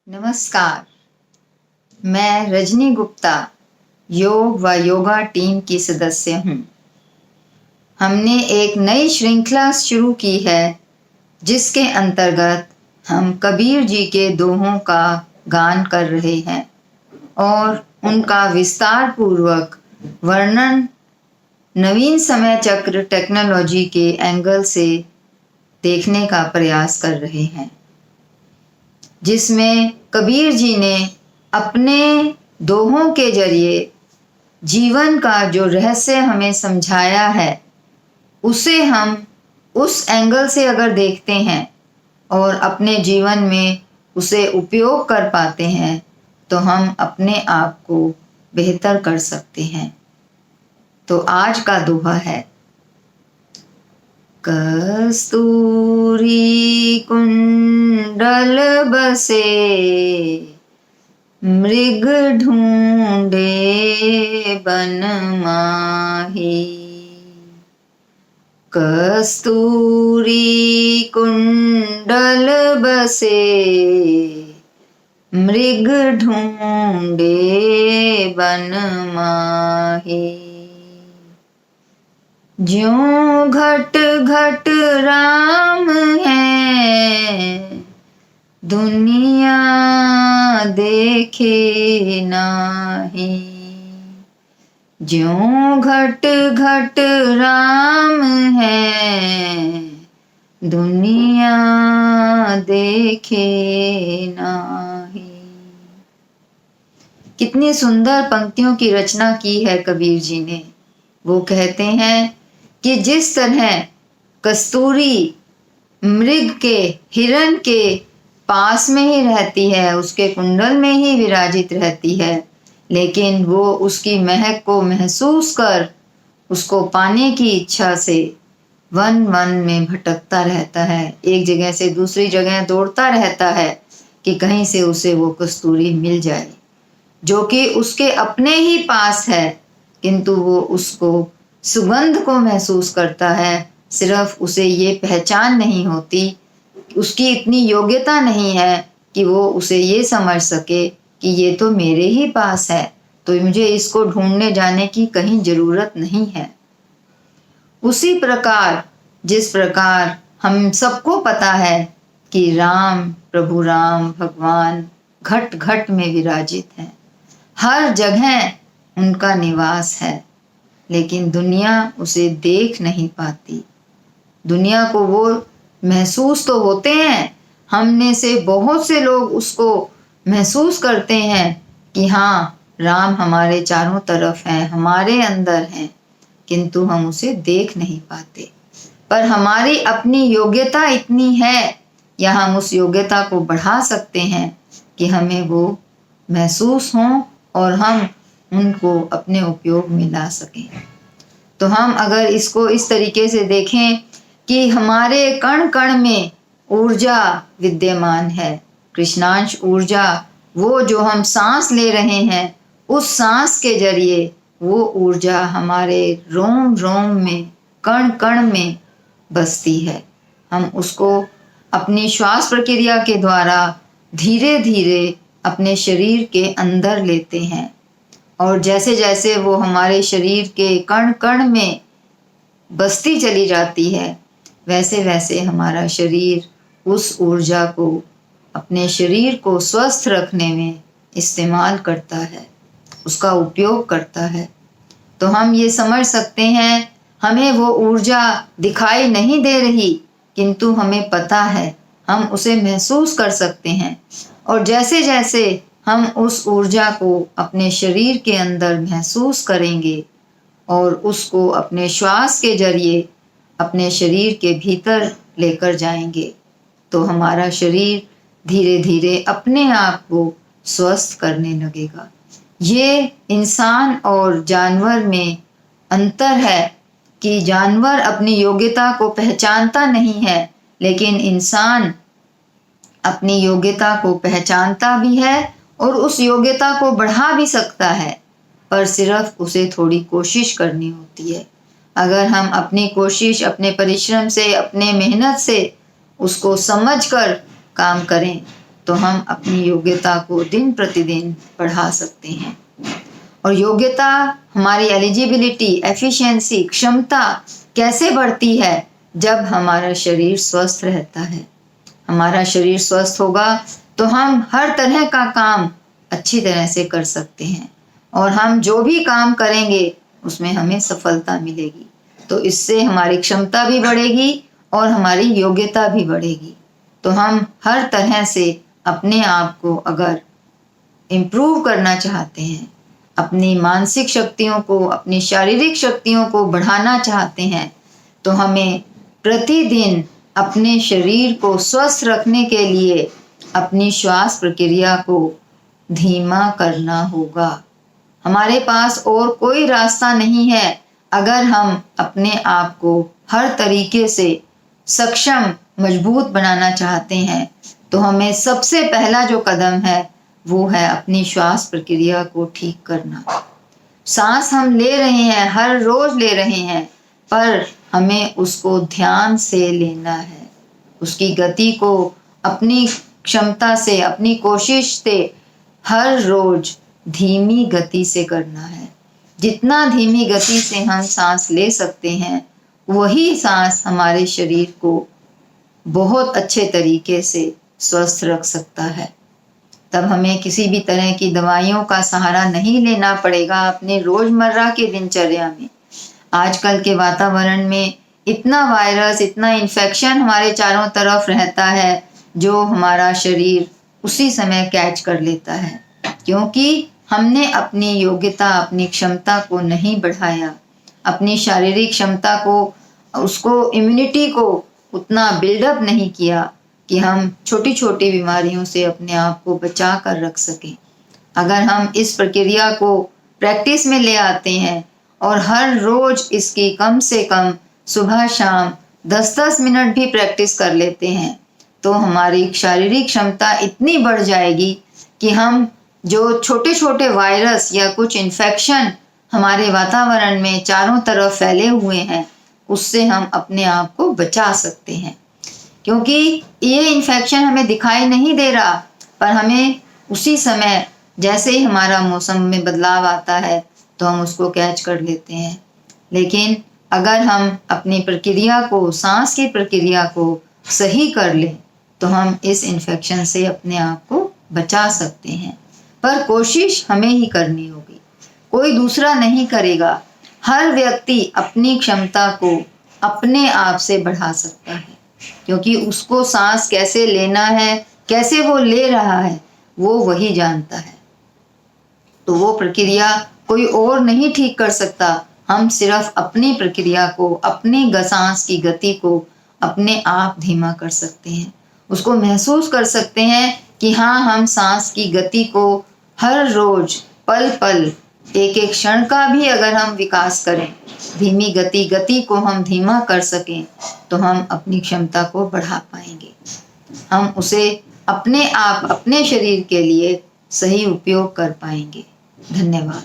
नमस्कार, मैं रजनी गुप्ता योग व योगा टीम की सदस्य हूँ। हमने एक नई श्रृंखला शुरू की है जिसके अंतर्गत हम कबीर जी के दोहों का गान कर रहे हैं और उनका विस्तार पूर्वक वर्णन नवीन समय चक्र टेक्नोलॉजी के एंगल से देखने का प्रयास कर रहे हैं, जिसमें कबीर जी ने अपने दोहों के जरिए जीवन का जो रहस्य हमें समझाया है उसे हम उस एंगल से अगर देखते हैं और अपने जीवन में उसे उपयोग कर पाते हैं तो हम अपने आप को बेहतर कर सकते हैं। तो आज का दोहा है, कस्तूरी कुंडल बसे मृग ढूंढे बन माही। कस्तूरी कुंडल बसे मृग ढूंढे बन माही। ज्यों घट घट राम है दुनिया देखे नाही। ज्यों घट घट राम है दुनिया देखे नाही। कितनी सुंदर पंक्तियों की रचना की है कबीर जी ने। वो कहते हैं कि जिस तरह कस्तूरी मृग के हिरण के पास में ही रहती है, उसके कुंडल में ही विराजित रहती है, लेकिन वो उसकी महक को महसूस कर उसको पाने की इच्छा से वन वन में भटकता रहता है, एक जगह से दूसरी जगह दौड़ता रहता है कि कहीं से उसे वो कस्तूरी मिल जाए, जो कि उसके अपने ही पास है, किंतु वो उसको सुगंध को महसूस करता है। सिर्फ उसे ये पहचान नहीं होती, उसकी इतनी योग्यता नहीं है कि वो उसे ये समझ सके कि ये तो मेरे ही पास है, तो मुझे इसको ढूंढने जाने की कहीं जरूरत नहीं है। उसी प्रकार जिस प्रकार हम सबको पता है कि राम, प्रभु राम भगवान घट घट में विराजित हैं, हर जगह उनका निवास है, लेकिन दुनिया उसे देख नहीं पाती। दुनिया को वो महसूस तो होते हैं, हमने से बहुत से लोग उसको महसूस करते हैं कि हाँ, राम हमारे चारों तरफ हैं, हमारे अंदर हैं, किंतु हम उसे देख नहीं पाते। पर हमारी अपनी योग्यता इतनी है या हम उस योग्यता को बढ़ा सकते हैं कि हमें वो महसूस हों और हम उनको अपने उपयोग में ला सकें। तो हम अगर इसको इस तरीके से देखें कि हमारे कण कण में ऊर्जा विद्यमान है, कृष्णांश ऊर्जा, वो जो हम सांस ले रहे हैं, उस सांस के जरिए वो ऊर्जा हमारे रोम रोम में, कण कण में बसती है। हम उसको अपनी श्वास प्रक्रिया के द्वारा धीरे धीरे अपने शरीर के अंदर लेते हैं, और जैसे जैसे वो हमारे शरीर के कण कण में बसती चली जाती है, वैसे वैसे हमारा शरीर उस ऊर्जा को अपने शरीर को स्वस्थ रखने में इस्तेमाल करता है, उसका उपयोग करता है। तो हम ये समझ सकते हैं, हमें वो ऊर्जा दिखाई नहीं दे रही, किंतु हमें पता है, हम उसे महसूस कर सकते हैं। और जैसे जैसे हम उस ऊर्जा को अपने शरीर के अंदर महसूस करेंगे और उसको अपने श्वास के जरिए अपने शरीर के भीतर लेकर जाएंगे, तो हमारा शरीर धीरे धीरे अपने आप को स्वस्थ करने लगेगा। ये इंसान और जानवर में अंतर है कि जानवर अपनी योग्यता को पहचानता नहीं है, लेकिन इंसान अपनी योग्यता को पहचानता भी है और उस योग्यता को बढ़ा भी सकता है, पर सिर्फ उसे थोड़ी कोशिश करनी होती है। अगर हम अपनी कोशिश, अपने परिश्रम से, अपने मेहनत से उसको समझकर काम करें तो हम अपनी योग्यता को दिन प्रतिदिन बढ़ा सकते हैं। और योग्यता, हमारी एलिजिबिलिटी, एफिशिएंसी, क्षमता कैसे बढ़ती है? जब हमारा शरीर स्वस्थ रहता है। हमारा शरीर स्वस्थ होगा तो हम हर तरह का काम अच्छी तरह से कर सकते हैं, और हम जो भी काम करेंगे उसमें हमें सफलता मिलेगी। तो इससे हमारी क्षमता भी बढ़ेगी और हमारी योग्यता भी बढ़ेगी। तो हम हर तरह से अपने आप को अगर इम्प्रूव करना चाहते हैं, अपनी मानसिक शक्तियों को, अपनी शारीरिक शक्तियों को बढ़ाना चाहते हैं, तो हमें प्रतिदिन अपने शरीर को स्वस्थ रखने के लिए अपनी श्वास प्रक्रिया को धीमा करना होगा। हमारे पास और कोई रास्ता नहीं है। अगर हम अपने आप को हर तरीके से सक्षम, मजबूत बनाना चाहते हैं, तो हमें सबसे पहला जो कदम है वो है अपनी श्वास प्रक्रिया को ठीक करना। सांस हम ले रहे हैं, हर रोज ले रहे हैं, पर हमें उसको ध्यान से लेना है। उसकी गति को अपनी क्षमता से, अपनी कोशिश से हर रोज धीमी गति से करना है। जितना धीमी गति से हम सांस ले सकते हैं, वही सांस हमारे शरीर को बहुत अच्छे तरीके से स्वस्थ रख सकता है। तब हमें किसी भी तरह की दवाइयों का सहारा नहीं लेना पड़ेगा अपने रोजमर्रा के दिनचर्या में। आजकल के वातावरण में इतना वायरस, इतना इन्फेक्शन हमारे चारों तरफ रहता है, जो हमारा शरीर उसी समय कैच कर लेता है, क्योंकि हमने अपनी योग्यता, अपनी क्षमता को नहीं बढ़ाया, अपनी शारीरिक क्षमता को, उसको, इम्यूनिटी को उतना बिल्डअप नहीं किया कि हम छोटी छोटी बीमारियों से अपने आप को बचा कर रख सकें। अगर हम इस प्रक्रिया को प्रैक्टिस में ले आते हैं और हर रोज इसकी कम से कम सुबह शाम 10-10 मिनट भी प्रैक्टिस कर लेते हैं, तो हमारी शारीरिक क्षमता इतनी बढ़ जाएगी कि हम जो छोटे छोटे वायरस या कुछ इन्फेक्शन हमारे वातावरण में चारों तरफ फैले हुए हैं, उससे हम अपने आप को बचा सकते हैं। क्योंकि ये इन्फेक्शन हमें दिखाई नहीं दे रहा, पर हमें उसी समय जैसे ही हमारा मौसम में बदलाव आता है तो हम उसको कैच कर लेते हैं। लेकिन अगर हम अपनी प्रक्रिया को, सांस की प्रक्रिया को सही कर लें, तो हम इस इन्फेक्शन से अपने आप को बचा सकते हैं। पर कोशिश हमें ही करनी होगी, कोई दूसरा नहीं करेगा। हर व्यक्ति अपनी क्षमता को अपने आप से बढ़ा सकता है, क्योंकि उसको सांस कैसे लेना है, कैसे वो ले रहा है, वो वही जानता है। तो वो प्रक्रिया कोई और नहीं ठीक कर सकता। हम सिर्फ अपनी प्रक्रिया को, अपनी सांस की गति को अपने आप धीमा कर सकते हैं। उसको महसूस कर सकते हैं कि हाँ, हम सांस की गति को हर रोज, पल पल, एक एक क्षण का भी अगर हम विकास करें, धीमी गति को हम धीमा कर सकें, तो हम अपनी क्षमता को बढ़ा पाएंगे। हम उसे अपने आप, अपने शरीर के लिए सही उपयोग कर पाएंगे। धन्यवाद।